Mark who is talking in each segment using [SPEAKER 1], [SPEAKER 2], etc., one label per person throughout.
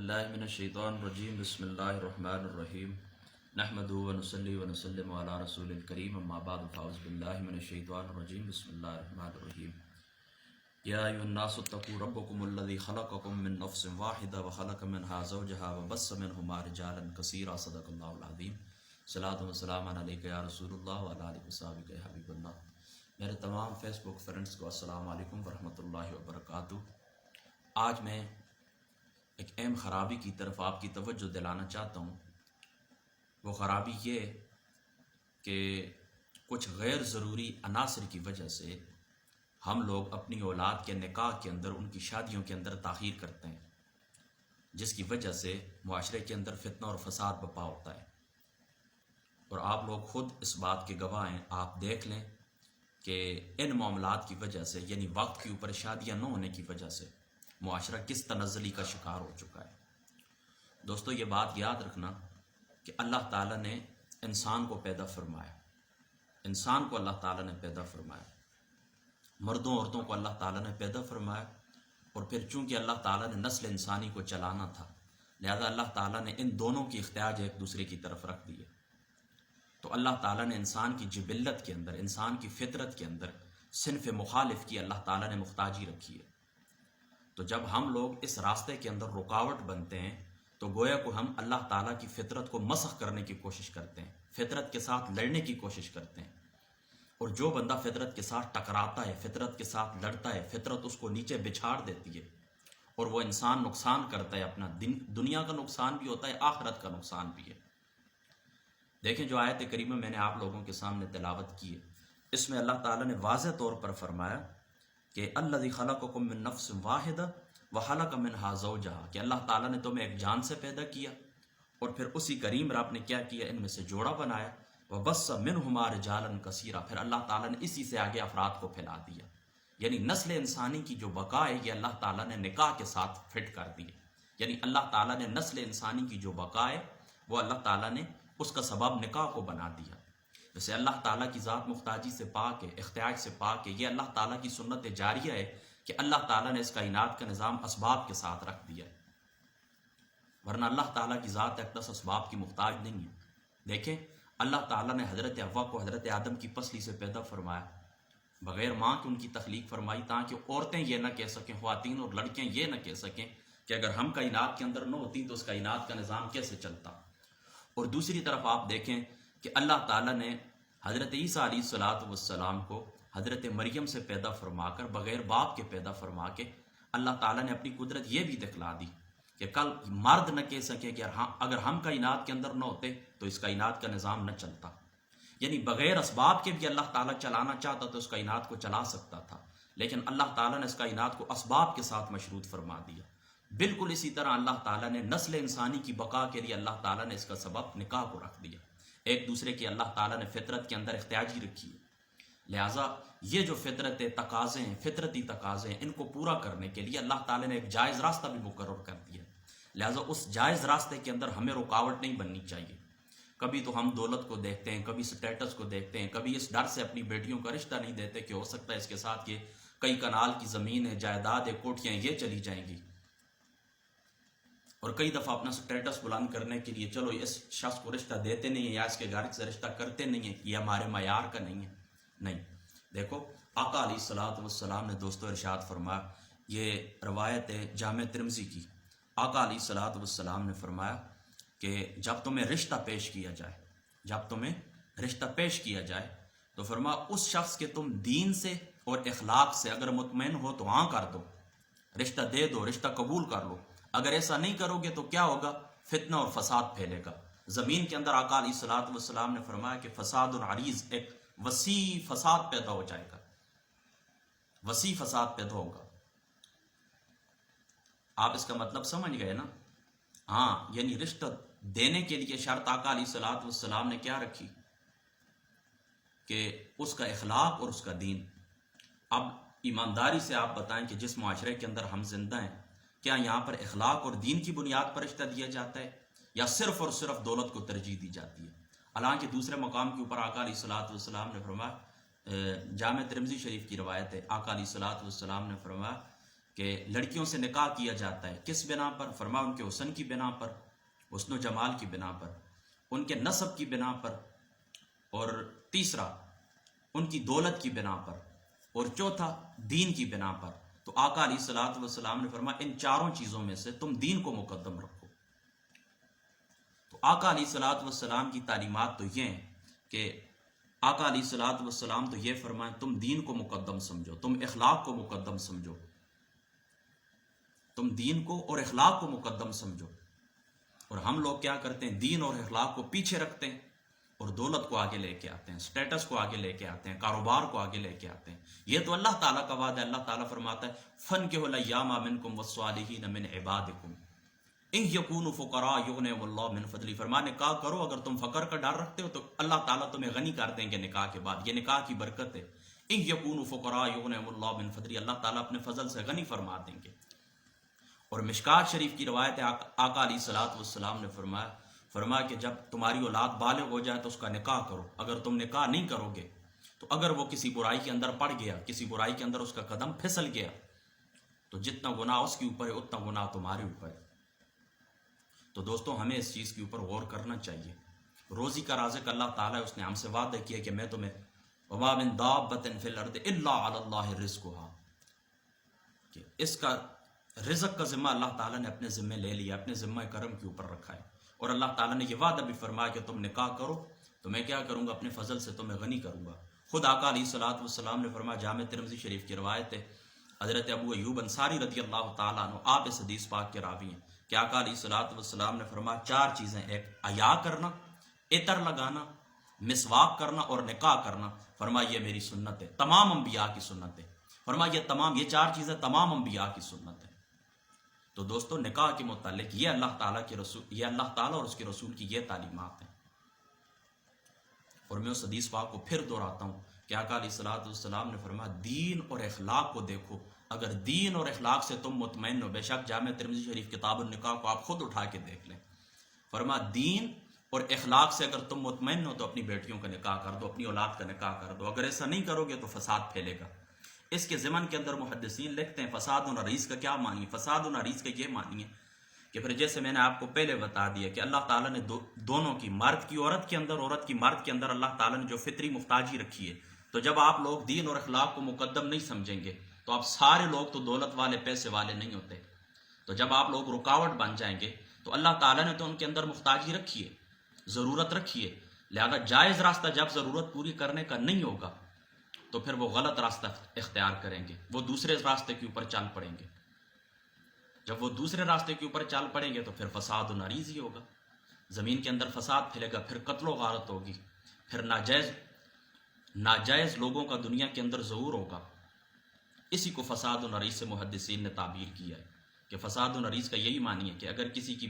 [SPEAKER 1] باللہ من الشیطان الرجیم بسم اللہ الرحمن الرحیم نحمدہ ونصلی ونسلم علی رسول الکریم اما بعد فاعوذ باللہ من الشیطان الرجیم بسم اللہ الرحمن الرحیم یا ایھا الناس اتقوا ربکم الذی خلقکم من نفس واحدہ وخلق منہا زوجہا وبث منہما رجالا کثیرا صدق اللہ العظیم صلاۃ و سلام علیک یا رسول اللہ وعلی آلہ وصحبہ یا حبیب اللہ۔ میرے تمام فیس بک فرینڈس کو السلام علیکم ورحمۃ اللہ وبرکاتہ۔ آج میں ایک اہم خرابی کی طرف آپ کی توجہ دلانا چاہتا ہوں۔ وہ خرابی یہ کہ کچھ غیر ضروری عناصر کی وجہ سے ہم لوگ اپنی اولاد کے نکاح کے اندر، ان کی شادیوں کے اندر تاخیر کرتے ہیں، جس کی وجہ سے معاشرے کے اندر فتنہ اور فساد بپا ہوتا ہے۔ اور آپ لوگ خود اس بات کے گواہ ہیں۔ آپ دیکھ لیں کہ ان معاملات کی وجہ سے، یعنی وقت کے اوپر شادیاں نہ ہونے کی وجہ سے معاشرہ کس تنزلی کا شکار ہو چکا ہے۔ دوستو، یہ بات یاد رکھنا کہ اللہ تعالیٰ نے انسان کو پیدا فرمایا، انسان کو اللہ تعالیٰ نے پیدا فرمایا، مردوں عورتوں کو اللہ تعالیٰ نے پیدا فرمایا، اور پھر چونکہ اللہ تعالیٰ نے نسل انسانی کو چلانا تھا، لہذا اللہ تعالیٰ نے ان دونوں کی احتیاج ایک دوسرے کی طرف رکھ دی ہے۔ تو اللہ تعالیٰ نے انسان کی جبلت کے اندر، انسان کی فطرت کے اندر صنف مخالف کی اللہ تعالیٰ نے مختاجی رکھی ہے۔ تو جب ہم لوگ اس راستے کے اندر رکاوٹ بنتے ہیں تو گویا کو ہم اللہ تعالیٰ کی فطرت کو مسخ کرنے کی کوشش کرتے ہیں، فطرت کے ساتھ لڑنے کی کوشش کرتے ہیں۔ اور جو بندہ فطرت کے ساتھ ٹکراتا ہے، فطرت کے ساتھ لڑتا ہے، فطرت اس کو نیچے بچھاڑ دیتی ہے، اور وہ انسان نقصان کرتا ہے، اپنا دنیا کا نقصان بھی ہوتا ہے، آخرت کا نقصان بھی ہے۔ دیکھیں، جو آیت کریمہ میں نے آپ لوگوں کے سامنے تلاوت کی ہے، اس میں اللہ تعالیٰ نے واضح طور پر فرمایا کہ الذی خلقکم من نفس واحدہ وخلق منہا زوجہا، کہ اللہ تعالیٰ نے تمہیں ایک جان سے پیدا کیا، اور پھر اسی کریم رب نے کیا کیا، ان میں سے جوڑا بنایا، وبث منہما رجالا کثیرا، پھر اللہ تعالیٰ نے اسی سے آگے افراد کو پھیلا دیا۔ یعنی نسل انسانی کی جو بقا ہے، یہ اللہ تعالیٰ نے نکاح کے ساتھ فٹ کر دی ہے۔ یعنی اللہ تعالیٰ نے نسل انسانی کی جو بقا ہے، وہ اللہ تعالیٰ نے اس کا سبب نکاح کو بنا دیا۔ ویسے اللہ تعالیٰ کی ذات مختاجی سے پاک ہے، احتیاج سے پاک ہے، یہ اللہ تعالیٰ کی سنت جاریہ ہے کہ اللہ تعالیٰ نے اس کائنات کا نظام اسباب کے ساتھ رکھ دیا ہے، ورنہ اللہ تعالیٰ کی ذات اقدس اسباب کی محتاج نہیں ہے۔ دیکھیں، اللہ تعالیٰ نے حضرت حوا کو حضرت آدم کی پسلی سے پیدا فرمایا، بغیر ماں کے ان کی تخلیق فرمائی، تاکہ عورتیں یہ نہ کہہ سکیں، خواتین اور لڑکیاں یہ نہ کہہ سکیں کہ اگر ہم کائنات کے اندر نہ ہوتی تو اس کائنات کا نظام کیسے چلتا۔ اور دوسری طرف آپ دیکھیں کہ اللہ تعالیٰ نے حضرت عیسیٰ علیہ السلام کو حضرت مریم سے پیدا فرما کر، بغیر باپ کے پیدا فرما کے، اللہ تعالیٰ نے اپنی قدرت یہ بھی دکھلا دی کہ کل مرد نہ کہہ سکے کہ اگر ہم کائنات کے اندر نہ ہوتے تو اس کائنات کا نظام نہ چلتا۔ یعنی بغیر اسباب کے بھی اللہ تعالیٰ چلانا چاہتا تو اس کائنات کو چلا سکتا تھا، لیکن اللہ تعالیٰ نے اس کائنات کو اسباب کے ساتھ مشروط فرما دیا۔ بالکل اسی طرح اللہ تعالیٰ نے نسل انسانی کی بقا کے لیے اللہ تعالیٰ نے اس کا سبب نکاح کو رکھ دیا۔ ایک دوسرے کی اللہ تعالیٰ نے فطرت کے اندر احتیاجی رکھی ہے، لہٰذا یہ جو فطرت تقاضے ہیں، فطرتی تقاضے ہیں، ان کو پورا کرنے کے لیے اللہ تعالیٰ نے ایک جائز راستہ بھی مقرر کر دیا، لہٰذا اس جائز راستے کے اندر ہمیں رکاوٹ نہیں بننی چاہیے۔ کبھی تو ہم دولت کو دیکھتے ہیں، کبھی سٹیٹس کو دیکھتے ہیں، کبھی اس ڈر سے اپنی بیٹیوں کا رشتہ نہیں دیتے کہ ہو سکتا ہے اس کے ساتھ یہ کئی کنال کی زمین ہے، جائیداد ہے، کوٹیاں یہ چلی جائیں گی، اور کئی دفعہ اپنا سٹیٹس بلند کرنے کے لیے چلو اس شخص کو رشتہ دیتے نہیں ہیں یا اس کے گھر سے رشتہ کرتے نہیں ہیں، یہ ہمارے معیار کا نہیں ہے۔ نہیں، دیکھو، آقا علیہ السلام نے دوستو ارشاد فرمایا، یہ روایت ہے جامع ترمذی کی، آقا علیہ السلام نے فرمایا کہ جب تمہیں رشتہ پیش کیا جائے، جب تمہیں رشتہ پیش کیا جائے تو فرمایا اس شخص کے تم دین سے اور اخلاق سے اگر مطمئن ہو تو ہاں کر دو، رشتہ دے دو، رشتہ قبول کر لو۔ اگر ایسا نہیں کرو گے تو کیا ہوگا؟ فتنہ اور فساد پھیلے گا زمین کے اندر۔ آقا علیہ السلام نے فرمایا کہ فساد عریض، ایک وسیع فساد پیدا ہو جائے گا، وسیع فساد پیدا ہوگا۔ آپ اس کا مطلب سمجھ گئے نا؟ ہاں، یعنی رشتہ دینے کے لیے شرط آقا علیہ السلام نے کیا رکھی کہ اس کا اخلاق اور اس کا دین۔ اب ایمانداری سے آپ بتائیں کہ جس معاشرے کے اندر ہم زندہ ہیں، کیا یہاں پر اخلاق اور دین کی بنیاد پر رشتہ دیا جاتا ہے یا صرف اور صرف دولت کو ترجیح دی جاتی ہے؟ حالانکہ دوسرے مقام کے اوپر آقا علیہ السلام نے فرمایا، جامع ترمذی شریف کی روایت ہے، آقا علیہ السلام نے فرمایا کہ لڑکیوں سے نکاح کیا جاتا ہے کس بنا پر؟ فرمایا ان کے حسن کی بنا پر، حسن و جمال کی بنا پر، ان کے نسب کی بنا پر، اور تیسرا ان کی دولت کی بنا پر، اور چوتھا دین کی بنا پر۔ تو آقا علیہ الصلوۃ والسلام نے فرمایا ان چاروں چیزوں میں سے تم دین کو مقدم رکھو۔ تو آقا علیہ الصلوۃ والسلام کی تعلیمات تو یہ ہیں کہ آقا علیہ الصلوۃ والسلام تو یہ فرمائیں تم دین کو مقدم سمجھو، تم اخلاق کو مقدم سمجھو، تم دین کو اور اخلاق کو مقدم سمجھو۔ اور ہم لوگ کیا کرتے ہیں؟ دین اور اخلاق کو پیچھے رکھتے ہیں اور دولت کو آگے لے کے آتے ہیں، سٹیٹس کو آگے لے کے آتے ہیں، کاروبار کو آگے لے کے آتے ہیں۔ یہ تو اللہ تعالیٰ کا وعدہ ہے۔ اللہ تعالیٰ فرماتا ہے فَانكِحُوا الْأَيَّامَ مِنكُمْ وَالصَّالِحِينَ مِنْ عِبَادِكُمْ إِنْ يَكُونُوا فُقَرَاءَ يُغْنِهُمُ اللَّهُ مِنْ فَضْلِهِ۔ فرمایا نکاح کرو، اگر تم فقر کا ڈر رکھتے ہو تو اللہ تعالیٰ تمہیں غنی کر دیں گے نکاح کے بعد۔ یہ نکاح کی برکت ہے۔ إِنْ يَكُونُوا فُقَرَاءَ يُغْنِهُمُ اللَّهُ مِنْ فَضْلِهِ، اللہ تعالیٰ اپنے فضل سے غنی فرما دیں گے۔ اور مشکات شریف کی روایت ہے، آقا علیہ الصلوۃ والسلام نے فرمایا کہ جب تمہاری اولاد بالغ ہو جائے تو اس کا نکاح کرو۔ اگر تم نکاح نہیں کرو گے تو اگر وہ کسی برائی کے اندر پڑ گیا، کسی برائی کے اندر اس کا قدم پھسل گیا، تو جتنا گناہ اس کے اوپر ہے اتنا گناہ تمہارے اوپر ہے۔ تو دوستوں ہمیں اس چیز کے اوپر غور کرنا چاہیے۔ روزی کا رازق اللہ تعالیٰ اس نے ہم سے وعدہ کیا کہ میں تمہیں وَمَا مِن دَابَّةٍ فِي الْأَرْضِ إِلَّا عَلَى اللَّهِ رِزْقُهَا، کہ اس کا رزق کا ذمہ اللہ تعالیٰ نے اپنے ذمہ لے لیا، اپنے ذمہ کرم کے اوپر رکھا ہے۔ اور اللہ تعالیٰ نے یہ وعدہ بھی فرمایا کہ تم نکاح کرو تو میں کیا کروں گا؟ اپنے فضل سے تمہیں غنی کروں گا۔ خود آقا علیہ الصلوۃ والسلام نے فرمایا، جامع ترمذی شریف کی روایت ہے، حضرت ابو ایوب انصاری رضی اللہ تعالیٰ عنہ آپ اس حدیث پاک کے راوی ہیں کہ آقا علیہ الصلوۃ والسلام نے فرمایا چار چیزیں، ایک حیا کرنا، عطر لگانا، مسواک کرنا اور نکاح کرنا۔ فرمایا یہ میری سنت ہے، تمام انبیاء کی سنت ہے۔ فرمایا یہ چار چیزیں تمام انبیاء کی سنت ہے۔ تو دوستو نکاح کے متعلق یہ اللہ تعالیٰ اور اس کے رسول کی یہ تعلیمات ہیں۔ اور میں اس حدیث پاک کو پھر دہراتا ہوں کہ آقا علیہ الصلوۃ والسلام نے فرمایا دین اور اخلاق کو دیکھو، اگر دین اور اخلاق سے تم مطمئن ہو، بے شک جامع ترمذی شریف کتاب النکاح کو آپ خود اٹھا کے دیکھ لیں، فرمایا دین اور اخلاق سے اگر تم مطمئن ہو تو اپنی بیٹیوں کا نکاح کر دو، اپنی اولاد کا نکاح کر دو۔ اگر ایسا نہیں کرو گے تو فساد پھیلے گا۔ اس کے ضمن کے اندر محدثین لکھتے ہیں فساد و نریس کا کیا معنی؟ فساد و نریس کا یہ معنی ہے کہ پھر جیسے میں نے آپ کو پہلے بتا دیا کہ اللہ تعالیٰ نے دونوں کی، مرد کی عورت کے اندر، عورت کی مرد کے اندر اللہ تعالیٰ نے جو فطری مفتاجی رکھی ہے، تو جب آپ لوگ دین اور اخلاق کو مقدم نہیں سمجھیں گے تو آپ سارے لوگ تو دولت والے پیسے والے نہیں ہوتے۔ تو جب آپ لوگ رکاوٹ بن جائیں گے تو اللہ تعالیٰ نے تو ان کے اندر مفتاجی رکھی ہے، ضرورت رکھی ہے، لہذا جائز راستہ جب ضرورت پوری کرنے کا نہیں ہوگا تو پھر وہ غلط راستہ اختیار کریں گے، وہ دوسرے راستے کے اوپر چل پڑیں گے۔ جب وہ دوسرے راستے کے اوپر چل پڑیں گے تو پھر فساد و نریز ہی ہوگا، زمین کے اندر فساد پھیلے گا، پھر قتل و غارت ہوگی، پھر ناجائز لوگوں کا دنیا کے اندر ظہور ہوگا۔ اسی کو فساد و نریز سے محدثین نے تعبیر کیا ہے کہ فساد و نریز کا یہی معنی ہے کہ اگر کسی کی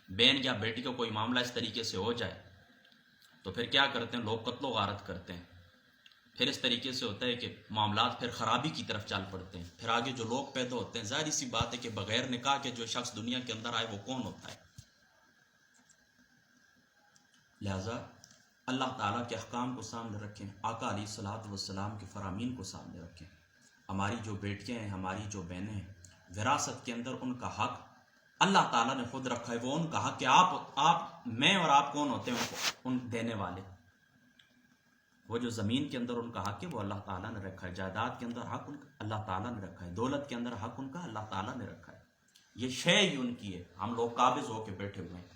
[SPEAKER 1] بہن یا بیٹی کا کوئی معاملہ اس طریقے سے ہو جائے تو پھر کیا کرتے ہیں لوگ؟ قتل و غارت کرتے ہیں۔ پھر اس طریقے سے ہوتا ہے کہ معاملات پھر خرابی کی طرف چل پڑتے ہیں۔ پھر آگے جو لوگ پیدا ہوتے ہیں، ظاہر سی بات ہے کہ بغیر نکاح کے جو شخص دنیا کے اندر آئے وہ کون ہوتا ہے؟ لہذا اللہ تعالیٰ کے احکام کو سامنے رکھیں، آقا علیہ الصلوۃ والسلام کے فرامین کو سامنے رکھیں۔ ہماری جو بیٹیاں ہیں، ہماری جو بہنیں ہیں، وراثت کے اندر ان کا حق اللہ تعالیٰ نے خود رکھا ہے۔ وہ ان کا حق کہ میں اور آپ کون ہوتے ہیں ان دینے والے؟ وہ جو زمین کے اندر ان کا حق ہے وہ اللہ تعالیٰ نے رکھا ہے، جائیداد کے اندر حق ان کا اللہ تعالیٰ نے رکھا ہے، دولت کے اندر حق ان کا اللہ تعالیٰ نے رکھا ہے، یہ شے ہی ان کی ہے، ہم لوگ قابض ہو کے بیٹھے ہوئے ہیں۔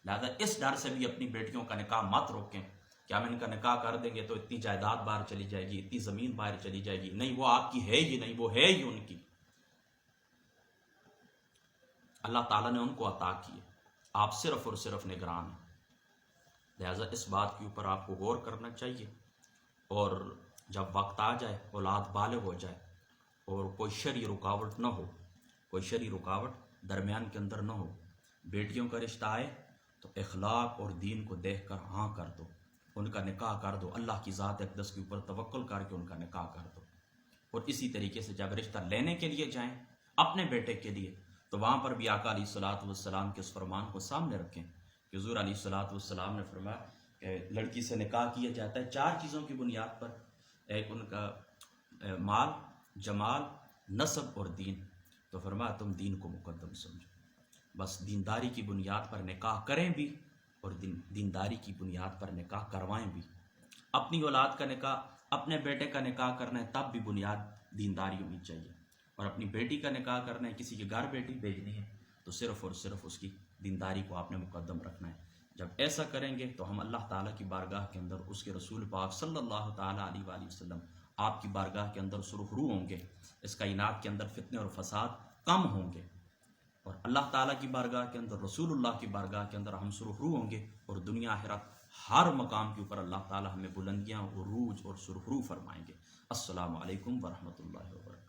[SPEAKER 1] لہذا اس ڈر سے بھی اپنی بیٹیوں کا نکاح مت روکیں کہ ہم ان کا نکاح کر دیں گے تو اتنی جائیداد باہر چلی جائے گی، اتنی زمین باہر چلی جائے گی۔ نہیں، وہ آپ کی ہے ہی نہیں، وہ ہے ہی ان کی، اللہ تعالیٰ نے ان کو عطا کی ہے، آپ صرف اور صرف نگران ہیں۔ لہذا اس بات کے اوپر آپ کو غور کرنا چاہیے، اور جب وقت آ جائے، اولاد بالغ ہو جائے اور کوئی شرعی رکاوٹ نہ ہو، کوئی شرعی رکاوٹ درمیان کے اندر نہ ہو، بیٹیوں کا رشتہ آئے تو اخلاق اور دین کو دیکھ کر ہاں کر دو، ان کا نکاح کر دو، اللہ کی ذات اقدس کے اوپر توکل کر کے ان کا نکاح کر دو۔ اور اسی طریقے سے جب رشتہ لینے کے لیے جائیں اپنے بیٹے کے لیے تو وہاں پر بھی آقا علیہ الصلوۃ والسلام کے اس فرمان کو سامنے رکھیں کہ حضور علیہ الصلوۃ والسلام نے فرمایا کہ لڑکی سے نکاح کیا جاتا ہے چار چیزوں کی بنیاد پر، ایک ان کا مال، جمال، نسب اور دین۔ تو فرمایا تم دین کو مقدم سمجھو، بس دینداری کی بنیاد پر نکاح کریں بھی اور دینداری کی بنیاد پر نکاح کروائیں بھی۔ اپنی اولاد کا نکاح، اپنے بیٹے کا نکاح کرنا ہے تب بھی بنیاد دینداری ہونی چاہیے، اور اپنی بیٹی کا نکاح کرنا ہے، کسی کے گھر بیٹی بھیجنی ہے تو صرف اور صرف اس کی دینداری کو آپ نے مقدم رکھنا ہے۔ جب ایسا کریں گے تو ہم اللہ تعالیٰ کی بارگاہ کے اندر، اس کے رسول پاک صلی اللہ تعالیٰ علیہ وآلہ وسلم آپ کی بارگاہ کے اندر سرخرو ہوں گے، اس کائنات کے اندر فتنے اور فساد کم ہوں گے، اور اللہ تعالیٰ کی بارگاہ کے اندر، رسول اللہ کی بارگاہ کے اندر ہم سرخرو ہوں گے، اور دنیا آخرت ہر مقام کے اوپر اللہ تعالیٰ ہمیں بلندیاں، عروج اور سرخرو فرمائیں گے۔ السلام علیکم ورحمۃ اللہ وبرکاتہ۔